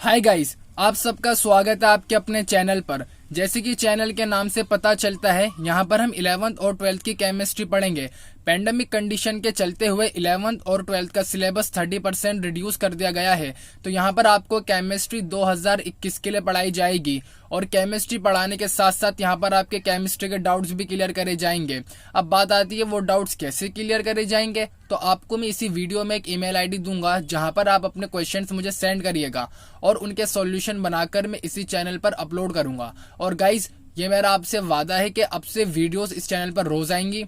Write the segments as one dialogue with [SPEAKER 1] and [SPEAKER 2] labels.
[SPEAKER 1] Hi guys, आप सबका स्वागत है आपके अपने चैनल पर। जैसे कि चैनल के नाम से पता चलता है, यहाँ पर हम 11th और 12th की केमिस्ट्री पढ़ेंगे। पैंडेमिक कंडीशन के चलते हुए 11th और 12th का सिलेबस 30% रिड्यूस कर दिया गया है। तो यहाँ पर आपको केमिस्ट्री 2021 के लिए पढ़ाई जाएगी और केमिस्ट्री पढ़ाने के साथ साथ यहाँ पर आपके केमिस्ट्री के डाउट्स भी क्लियर करे जाएंगे। अब बात आती है वो डाउट्स कैसे क्लियर करे जाएंगे, तो आपको मैं इसी वीडियो में एक ईमेल आईडी दूंगा जहां पर आप अपने क्वेश्चंस मुझे सेंड करिएगा और उनके सॉल्यूशन बनाकर मैं इसी चैनल पर अपलोड करूंगा। और गाइज, ये मेरा आपसे वादा है कि अब से वीडियोस इस चैनल पर रोज आएंगी,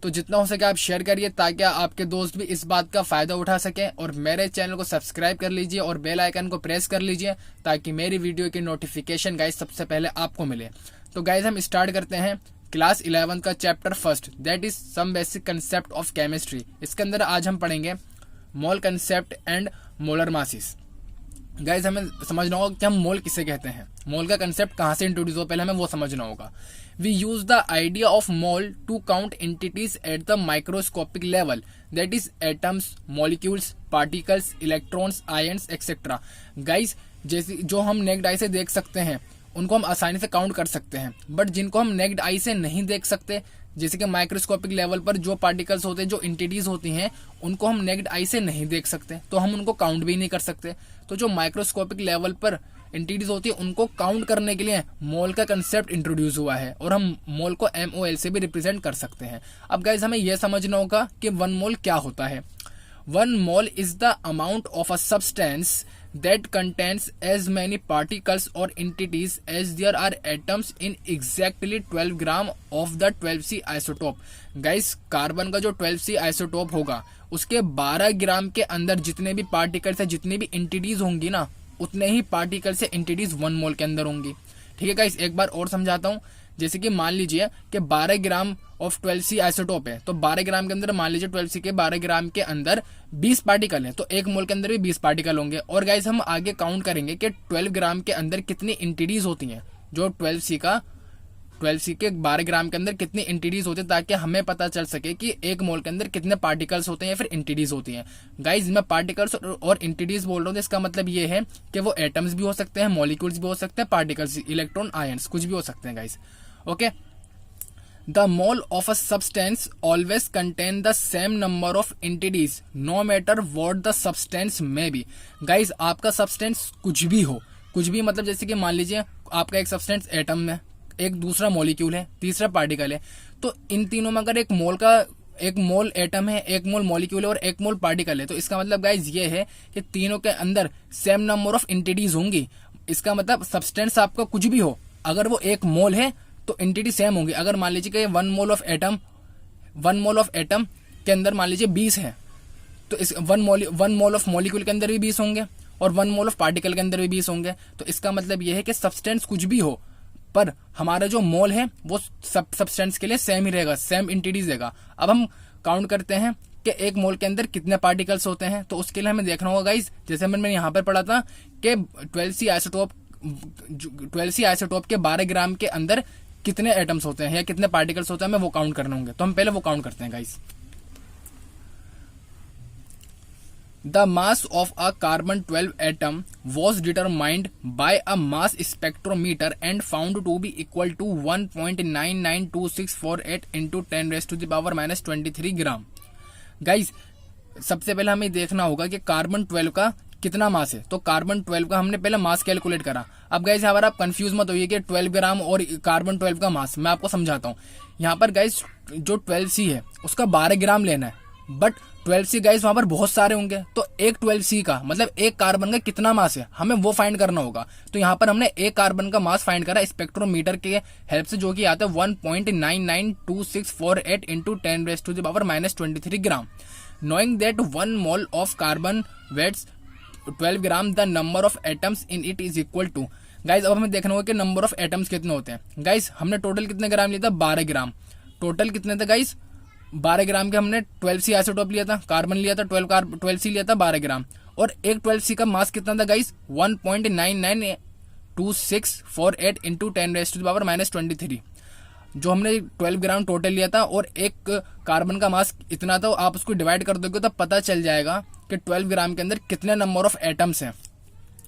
[SPEAKER 1] तो जितना हो सके आप शेयर करिए ताकि आपके दोस्त भी इस बात का फायदा उठा सकें। और मेरे चैनल को सब्सक्राइब कर लीजिए और बेल आइकन को प्रेस कर लीजिए ताकि मेरी वीडियो की नोटिफिकेशन गाइज सबसे पहले आपको मिले। तो गाइज, हम स्टार्ट करते हैं क्लास 11 का chapter first, that is some basic concept of chemistry. इसके अंदर आज हम पढ़ेंगे mole concept and molar masses. Guys, हमें समझना होगा कि हम मोल किसे कहते हैं, मोल का कंसेप्ट कहां से इंट्रोड्यूस हो, पहले हमें वो समझना होगा। We use the idea of mole to count entities at the microscopic level, that is atoms, molecules, particles, electrons, ions etcetera. Guys, जैसे जो हम नेक्ड आई से देख सकते हैं उनको हम आसानी से काउंट कर सकते हैं, बट जिनको हम नेक्ड आई से नहीं देख सकते, जैसे कि माइक्रोस्कोपिक लेवल पर जो पार्टिकल्स होते हैं, जो एंटिटीज होती हैं, उनको हम नेक्ड आई से नहीं देख सकते, तो हम उनको काउंट भी नहीं कर सकते। तो जो माइक्रोस्कोपिक लेवल पर एंटिटीज होती है उनको काउंट करने के लिए मोल का कंसेप्ट इंट्रोड्यूस हुआ है और हम मोल को MOL से भी रिप्रेजेंट कर सकते हैं। अब गाइज, हमें यह समझना होगा कि 1 मोल क्या होता है। 1 mole is the amount of a substance that contains as many particles or entities as there are atoms in exactly 12 gram of the 12C isotope. Guys, carbon का जो 12C आइसोटोप होगा उसके 12 ग्राम के अंदर जितने भी पार्टिकल्स है, जितनी भी एंटिटीज होंगी ना, उतने ही पार्टिकल से एंटिटीज 1 मोल के अंदर होंगी। ठीक है गाइस, एक बार और समझाता हूँ। जैसे कि मान लीजिए कि 12 ग्राम ऑफ 12C आइसोटोप है, तो 12 ग्राम के अंदर मान लीजिए 12C के 12 ग्राम के अंदर 20 पार्टिकल है, तो 1 मोल के अंदर भी 20 पार्टिकल होंगे। और गाइस, हम आगे काउंट करेंगे कि 12 ग्राम के अंदर कितनी एंटिटीज होती हैं, जो 12C के 12 ग्राम के अंदर कितनी एंटिटीज होती है, ताकि हमें पता चल सके कि 1 मोल के अंदर कितने पार्टिकल्स होते हैं या फिर एंटिटीज होती हैं। गाइज, मैं पार्टिकल्स और एंटिटीज बोल रहा हूँ, तो इसका मतलब ये है कि वो एटम्स भी हो सकते हैं, मॉलिक्यूल्स भी हो सकते हैं, पार्टिकल्स, इलेक्ट्रॉन, आयन्स, कुछ भी हो सकते हैं guys. Okay, The mole of a substance always contain the same number of entities, no matter what the substance may be. Guys, आपका substance कुछ भी हो, कुछ भी मतलब जैसे कि मान लीजिए आपका एक substance एटम है, एक दूसरा मॉलिक्यूल है, तीसरा पार्टिकल है, तो इन तीनों में अगर एक मोल एटम है, एक मोल मॉलिक्यूल है और एक मोल पार्टिकल है, तो इसका मतलब गाइज ये है कि तीनों के अंदर सेम नंबर ऑफ एंटिटीज होंगी। इसका मतलब सब्सटेंस आपका कुछ भी हो, अगर वो 1 मोल है तो एंटिटी सेम होंगी। अगर मान लीजिए कि 1 मोल ऑफ एटम के अंदर मान लीजिए 20 है, तो इस 1 मोल ऑफ मॉलिक्यूल के अंदर भी 20 होंगे और 1 मोल ऑफ पार्टिकल के अंदर भी 20 होंगे। तो इसका मतलब यह है कि सब्सटेंस कुछ भी हो, पर हमारा जो मोल है वो सब्सटेंस के लिए सेम ही रहेगा, सेम एंटिटीज रहेगा। अब हम काउंट करते हैं कि 1 मोल के अंदर कितने पार्टिकल्स होते हैं, तो उसके लिए हमें देखना होगा गाइज, जैसे मैंने यहाँ पर पढ़ा था कि 12C आइसोटोप के 12 ग्राम के अंदर कितने एटम्स होते हैं या कितने पार्टिकल्स होते हैं, हमें वो काउंट करने होंगे। तो हम पहले वो काउंट करते हैं guys. The mass of a carbon 12 atom was determined by a mass spectrometer and found to be equal to 1.992648 into 10⁻⁻23 gram. Guys, सबसे पहले हमें देखना होगा कि कार्बन 12 का कितना मास है, तो कार्बन 12 का हमने पहले मास कैलकुलेट करा। अब गाइस, यहाँ पर आप कंफ्यूज मत होइए कि 12 ग्राम और कार्बन 12 का मास, मैं आपको समझाता हूँ। यहाँ पर गाइस जो 12C है उसका 12 ग्राम लेना है, बट 12C गाइस वहां पर बहुत सारे होंगे, तो एक 12C का मतलब एक कार्बन का कितना मास है हमें वो फाइंड करना होगा। तो यहाँ पर हमने एक कार्बन का मास फाइंड करा स्पेक्ट्रोमीटर के हेल्प से, जो कि आता है 1.992648 into 10⁻⁻23 gram. Noting that 1 mole of carbon weighs 12 gram, the number of atoms in it is equal to. Guys, अब हमें देखना होगा कि नंबर ऑफ एटम्स कितने होते हैं। गाइज, हमने टोटल कितने ग्राम लिया था, 12 ग्राम। टोटल कितने थे गाइज, 12 ग्राम के हमने 12C आइसोटोप लिया था, कार्बन लिया था 12C लिया था 12 ग्राम, और एक 12C का मास कितना था गाइज, 1.992648 इंटू 10⁻⁻23। जो हमने 12 ग्राम टोटल लिया था और एक कार्बन का मास इतना था, आप उसको डिवाइड कर दोगे तो पता चल जाएगा कि 12 ग्राम के अंदर कितने नंबर ऑफ एटम्स हैं।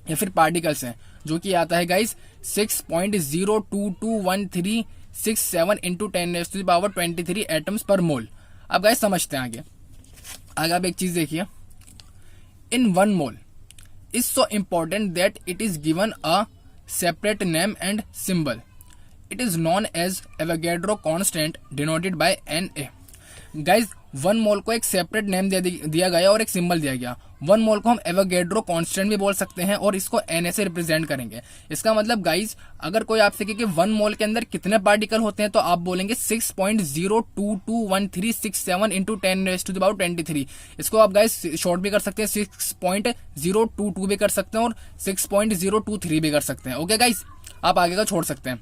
[SPEAKER 1] या फिर पार्टिकल्स हैं, जो कि आता है गाइस 6.0221367 इंटू 10⁻23 एटम्स पर मोल। अब गाइस समझते हैं आगे आप एक चीज देखिए, इन 1 मोल is so important that it is given a separate name and symbol. It is known as Avogadro constant denoted by Na. Guys, 1 मोल को एक सेपरेट नेम दिया गया और एक सिंबल दिया गया। 1 मोल को हम एवोगैड्रो कांस्टेंट भी बोल सकते हैं और इसको Na से रिप्रेजेंट करेंगे। इसका मतलब गाइज, अगर कोई आपसे कहे कि 1 मोल के अंदर कितने पार्टिकल होते हैं तो आप बोलेंगे 6.0221367 इंटू 10⁻23। इसको आप गाइज शॉर्ट भी कर सकते हैं, 6.022 भी कर सकते हैं और 6.023 भी कर सकते हैं। ओके गाइज, आप आगे का छोड़ सकते हैं।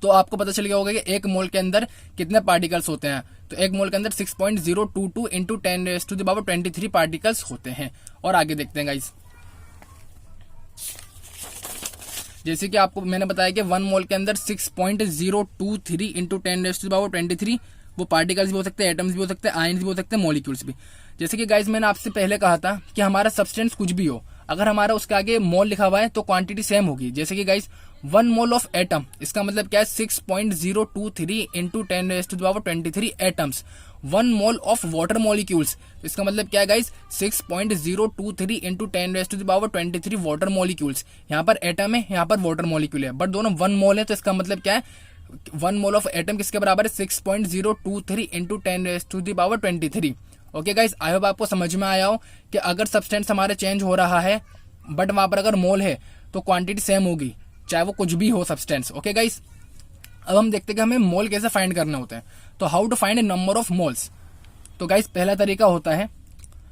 [SPEAKER 1] तो आपको पता चल गया होगा कि 1 मोल के अंदर कितने पार्टिकल्स होते हैं। तो 1 मोल के अंदर 6.022 इंटू 10⁻23 पार्टिकल्स होते हैं। और आगे देखते हैं गाइस, जैसे कि आपको मैंने बताया कि 1 मोल के अंदर 6.023 इंटू 10⁻23 वो पार्टिकल्स भी हो सकते हैं, एटम्स भी हो सकते हैं, आयन्स भी हो सकते हैं, मॉलिक्यूल्स भी। जैसे कि गाइस मैंने आपसे पहले कहा था कि हमारा सब्सटेंस कुछ भी हो, अगर हमारा उसके आगे मोल लिखा हुआ है तो क्वांटिटी सेम होगी। जैसे कि गाइस 1 मोल ऑफ एटम, इसका मतलब क्या है 6.023 into 10⁻23 atoms. 1 mole of water molecules, इसका मतलब क्या है गाइस 6.023 इंटू 10⁻23 वाटर मॉलिक्यूल्स। यहाँ पर एटम है, यहाँ पर वाटर मॉलिक्यूल है, बट दोनों 1 मोल है। तो इसका मतलब क्या है 1 मोल ऑफ एटम किसके बराबर है 6.023 into 10⁻23। Okay guys, I hope आपको समझ में आया हो कि अगर सब्सटेंस हमारे चेंज हो रहा है बट वहां पर अगर मोल है तो क्वांटिटी सेम होगी, चाहे वो कुछ भी हो सब्सटेंस। ओके गाइस, अब हम देखते हैं कि हमें मोल कैसे फाइंड करने होते हैं। तो how to find number of moles. तो गाइस पहला तरीका होता है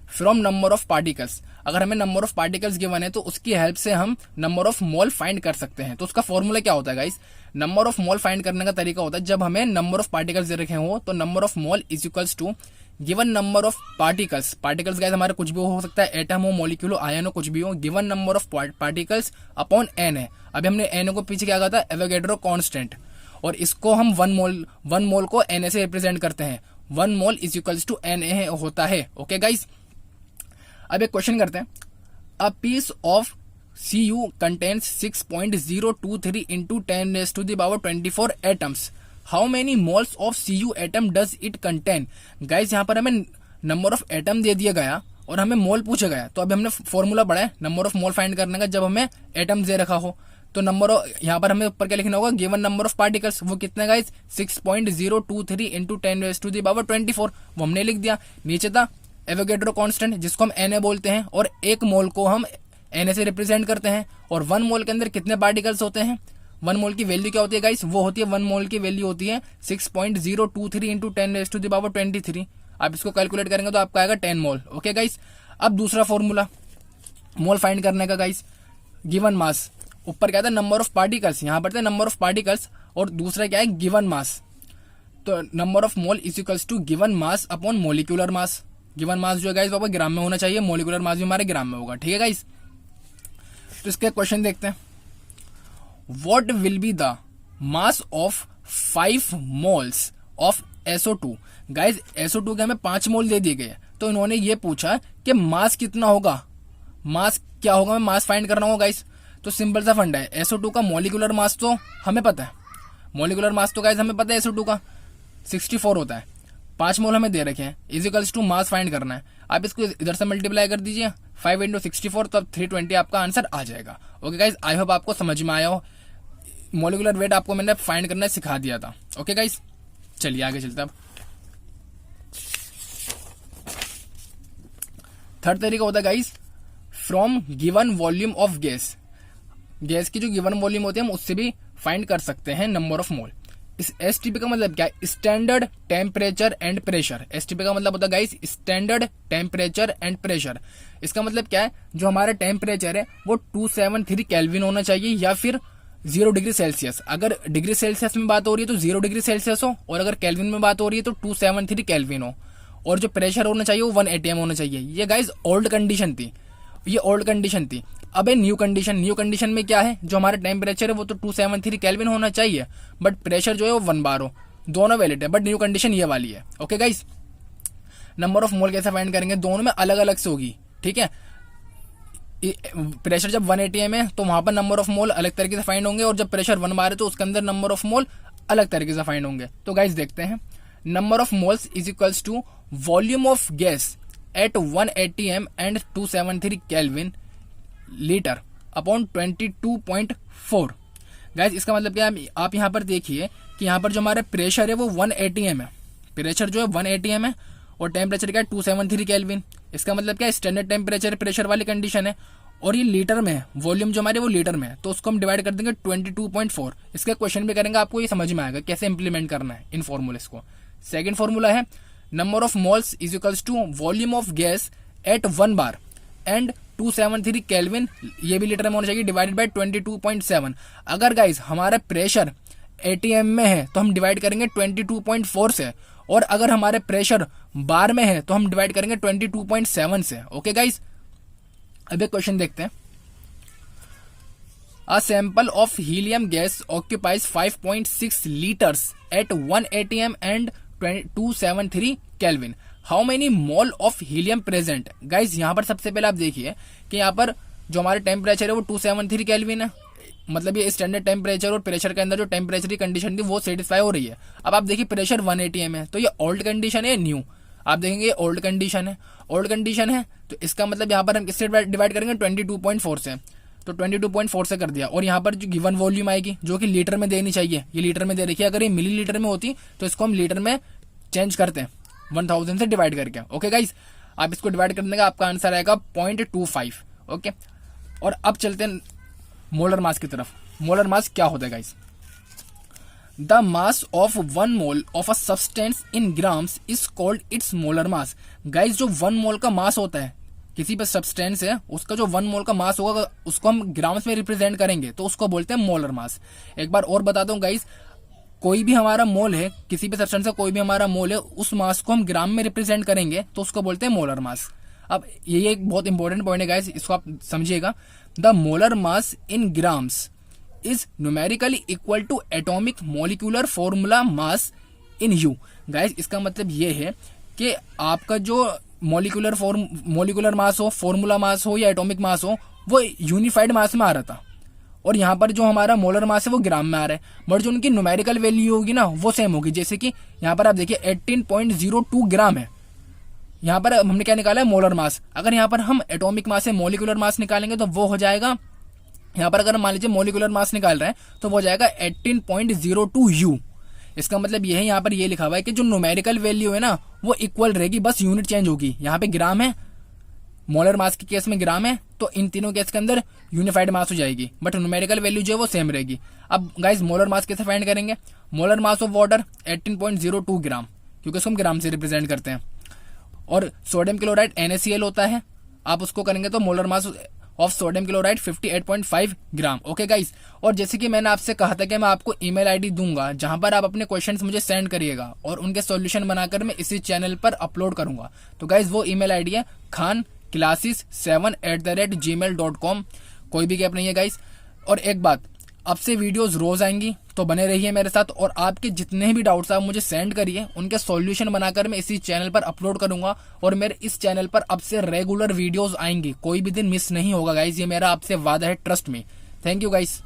[SPEAKER 1] फ्रॉम नंबर ऑफ पार्टिकल्स। अगर हमें नंबर ऑफ पार्टिकल्स गिवन है तो उसकी हेल्प से हम नंबर ऑफ मोल फाइंड कर सकते हैं। तो उसका फॉर्मूला क्या होता है guys, number of mole find करने का तरीका होता है जब हमें नंबर ऑफ पार्टिकल्स दे रखे हो तो number of mole is equals to given number of particles. Particles guys हमारे कुछ भी हो सकता है, एटम हो, मॉलिक्यूल हो, आयन हो, कुछ भी हो। Given number of particles upon N है। अभी हमने एन को पीछे क्या कहा था एवोगैड्रो कांस्टेंट, और इसको हम 1 मोल को एन से रिप्रेजेंट करते हैं। 1 mole is equals to N होता है। ओके गाइस, अब एक क्वेश्चन करते हैं। A piece of Cu contains 6.023 into 10⁻24 atoms. How many moles of Cu atom does it contain? Guys यहाँ पर हमें नंबर ऑफ एटम दे दिया गया और हमें मोल पूछा गया। तो अभी हमने फॉर्मूला पढ़ा है नंबर ऑफ मोल फाइंड करने का जब हमें एटम दे रखा हो। तो नंबर ऑफ यहाँ पर हमें ऊपर क्या लिखना होगा गिवन नंबर ऑफ पार्टिकल्स, वो कितने गाइस 6.023 इंटू 10⁻24, वो हमने लिख दिया। नीचे था एवोगैड्रो कांस्टेंट जिसको हम Na बोलते हैं और 1 मोल को हम Na से रिप्रेजेंट करते हैं। और 1 मोल के अंदर कितने पार्टिकल्स होते हैं, 1 मोल की वैल्यू क्या होती है गाइस, वो होती है 1 मोल की वैल्यू होती है 6.023 इंटू 10⁻23। आप इसको कैलकुलेट करेंगे तो आपका आएगा 10 मोल। ओके गाइस, अब दूसरा फॉर्मूला मोल फाइंड करने का गाइस, गिवन मास। ऊपर क्या था नंबर ऑफ पार्टिकल्स, यहाँ पर था नंबर ऑफ पार्टिकल्स और दूसरा क्या है गिवन मास। तो number of mole is equals to given mass upon molecular mass. Given mass जो है गाइस वो ग्राम में होना चाहिए, मोलिकुलर मास भी हमारे ग्राम में होगा। ठीक है गाइस, तो इसके क्वेश्चन देखते हैं। What will be the mass of 5 moles of SO2। Guys SO2 के हमें 5 मोल दे दिए गए, तो इन्होंने ये पूछा कि मास कितना होगा, मास क्या होगा, हमें मास फाइंड करना होगा गाइस। तो सिंपल सा फंडा है, SO2 का मोलिकुलर मास तो हमें पता है, मोलिकुलर मास तो गाइस हमें पता है SO2 का 64 होता है। 5 मोल हमें दे रखे हैं, इजिकल्स टू मास फाइंड करना है। आप इसको इधर से मल्टीप्लाई कर दीजिए 5 इंटू 64, तो अब 320 आपका आंसर आ जाएगा। ओके गाइस, आई होप आपको समझ में आया हो। मोलिकुलर वेट आपको मैंने फाइंड करना सिखा दिया था। ओके गाइस, चलिए आगे चलते हैं। अब थर्ड तरीका होता है guys from given volume of gas. Gas की जो गिवन वॉल्यूम होती है हम उससे भी फाइंड कर सकते हैं नंबर ऑफ मोल। इस STP का मतलब क्या है, standard temperature and pressure. STP का मतलब होता है guys standard temperature and pressure. इसका मतलब क्या है, जो हमारा टेम्परेचर है वो 273 केल्विन होना चाहिए या फिर 0 डिग्री सेल्सियस। अगर डिग्री सेल्सियस में बात हो रही है तो 0 डिग्री सेल्सियस हो, और अगर केल्विन में बात हो रही है तो 273 केल्विन हो, और जो प्रेशर होना चाहिए वो 1 atm होना चाहिए। ये गाइस ओल्ड कंडीशन थी, ये ओल्ड कंडीशन थी। अब है न्यू कंडीशन। न्यू कंडीशन में क्या है, जो हमारा टेम्परेचर है वो तो 273 केल्विन होना चाहिए, बट प्रेशर जो है वो 1 बार हो। दोनों वैलिड है, बट न्यू कंडीशन ये वाली है। ओके गाइस, नंबर ऑफ मोल कैसे फाइंड करेंगे, दोनों में अलग अलग से होगी। ठीक है, प्रेशर जब 180 एम है तो वहां पर नंबर ऑफ मोल अलग तरीके से फाइंड होंगे, और जब प्रेशर 1 बार है तो उसके अंदर नंबर ऑफ मोल अलग तरीके से फाइंड होंगे। तो गाइस देखते हैं, number of moles is equals to volume of gas at 180 M and 273 kelvin litre upon 22.4। Guys इसका मतलब क्या है, आप यहाँ पर देखिए कि यहाँ पर जो हमारा प्रेशर है वो 180 एम है, प्रेशर जो है 180 एम है, और टेम्परेचर क्या है 273 केल्विन। इसका मतलब क्या है, स्टैंडर्ड टेम्परेचर प्रेशर वाली कंडीशन है, और ये लीटर में है, वॉल्यूम जो हमारे वो लीटर में है, तो उसको हम डिवाइड कर देंगे 22.4। इसका क्वेश्चन भी करेंगे, आपको ये समझ में आएगा कैसे इंप्लीमेंट करना है इन फॉर्मूलेस को। सेकंड फॉर्मूला है number of moles is equals to volume of gas at 1 bar and 273 kelvin, ये भी लीटर में होना चाहिए, डिवाइडेड बाय 22.7। अगर गाइज हमारा प्रेशर 80 एम में है तो हम डिवाइड करेंगे 22.4 से, और अगर हमारे प्रेशर बार में है तो हम डिवाइड करेंगे 22.7 से। ओके गाइज, अब एक क्वेश्चन देखते हैं। A sample of helium gas occupies 5.6 liters at 180 m and 273 Kelvin. How many mole of helium present? Guys यहाँ पर सबसे पहले आप देखिए कि यहाँ पर जो हमारा टेम्परेचर है वो 273 केल्विन है, मतलब ये स्टैंडर्ड टेम्परेचर और प्रेशर के अंदर जो टेम्परेचर की कंडीशन थी वो सेटिस्फाई हो रही है। अब आप देखिए प्रेशर 180 एम है, तो ये ओल्ड कंडीशन है न्यू, आप देखेंगे ओल्ड कंडीशन है, ओल्ड कंडीशन है, तो इसका मतलब यहाँ पर हम किससे डिवाइड करेंगे 22.4 से, तो 22.4 से कर दिया। और यहाँ पर जो गिवन वॉल्यूम आएगी जो कि लीटर में देनी चाहिए, ये लीटर में दे रखी है, अगर ये मिली लीटर में होती तो इसको हम लीटर में चेंज करते हैं 1000 से डिवाइड करके। ओके गाइज, आप इसको डिवाइड करने का आपका आंसर आएगा 0.25। ओके, और अब चलते हैं मोलर मास की तरफ। मोलर मास क्या होता है guys? The mass of 1 mole of a substance in grams is called its molar mass. Guys जो 1 मोल का मास होता है किसी पर सब्सटेंस है, उसका जो 1 मोल का मास होगा उसको हम ग्राम्स में रिप्रेजेंट करेंगे तो उसको बोलते हैं मोलर मास। एक बार और बताता हूँ गाइज, कोई भी हमारा मोल है, किसी भी सब्सटेंस का कोई भी हमारा मोल है, उस मास को हम ग्राम में रिप्रेजेंट करेंगे तो उसको बोलते हैं मोलर मास। अब ये एक बहुत इंपॉर्टेंट पॉइंट है गाइज, इसको आप समझिएगा। The molar mass in grams is numerically equal to atomic molecular formula mass in u. Guys इसका मतलब ये है कि आपका जो मॉलिक्यूलर मास हो, फॉर्मूला मास हो या एटॉमिक मास हो, वो यूनिफाइड मास में आ रहा था, और यहाँ पर जो हमारा मोलर मास है वो ग्राम में आ रहा है, बट जो उनकी न्यूमेरिकल वैल्यू होगी ना वो सेम होगी। जैसे कि यहाँ पर आप देखिए 18.02 ग्राम है, यहाँ पर हमने क्या निकाला है मोलर मास। अगर यहाँ पर हम एटॉमिक मास से मॉलिक्यूलर मास निकालेंगे तो वो हो जाएगा, यहाँ पर अगर मान लीजिए मॉलिक्यूलर मास निकाल रहे हैं तो वो हो जाएगा 18.02 यू। इसका मतलब ये है, यहाँ पर ये लिखा हुआ है कि जो न्यूमेरिकल वैल्यू है ना वो इक्वल रहेगी, बस यूनिट चेंज होगी। यहाँ पे ग्राम है, मोलर मास के केस में ग्राम है, तो इन तीनों केस के अंदर यूनिफाइड मास हो जाएगी, बट न्यूमेरिकल वैल्यू जो है वो सेम रहेगी। अब गाइस मोलर मास कैसे फाइंड करेंगे? मोलर मास ऑफ वाटर 18.02 ग्राम, क्योंकि उसको हम ग्राम से रिप्रेजेंट करते हैं, और सोडियम क्लोराइड NaCl होता है, आप उसको करेंगे तो molar mass of sodium chloride 58.5 gram. Okay guys, और जैसे कि मैंने आपसे कहा था कि मैं आपको ईमेल आईडी दूंगा जहां पर आप अपने क्वेश्चंस मुझे सेंड करिएगा और उनके सॉल्यूशन बनाकर मैं इसी चैनल पर अपलोड करूंगा। तो गाइस वो ईमेल आईडी है khanclasses7@gmail.com। कोई भी गैप नहीं है गाइस। और एक बात, अब से वीडियोस रोज आएंगी, तो बने रहिए मेरे साथ, और आपके जितने भी डाउट्स आप मुझे सेंड करिए, उनके सॉल्यूशन बनाकर मैं इसी चैनल पर अपलोड करूंगा। और मेरे इस चैनल पर अब से रेगुलर वीडियोस आएंगी, कोई भी दिन मिस नहीं होगा गाइस, ये मेरा आपसे वादा है, trust me. Thank you guys.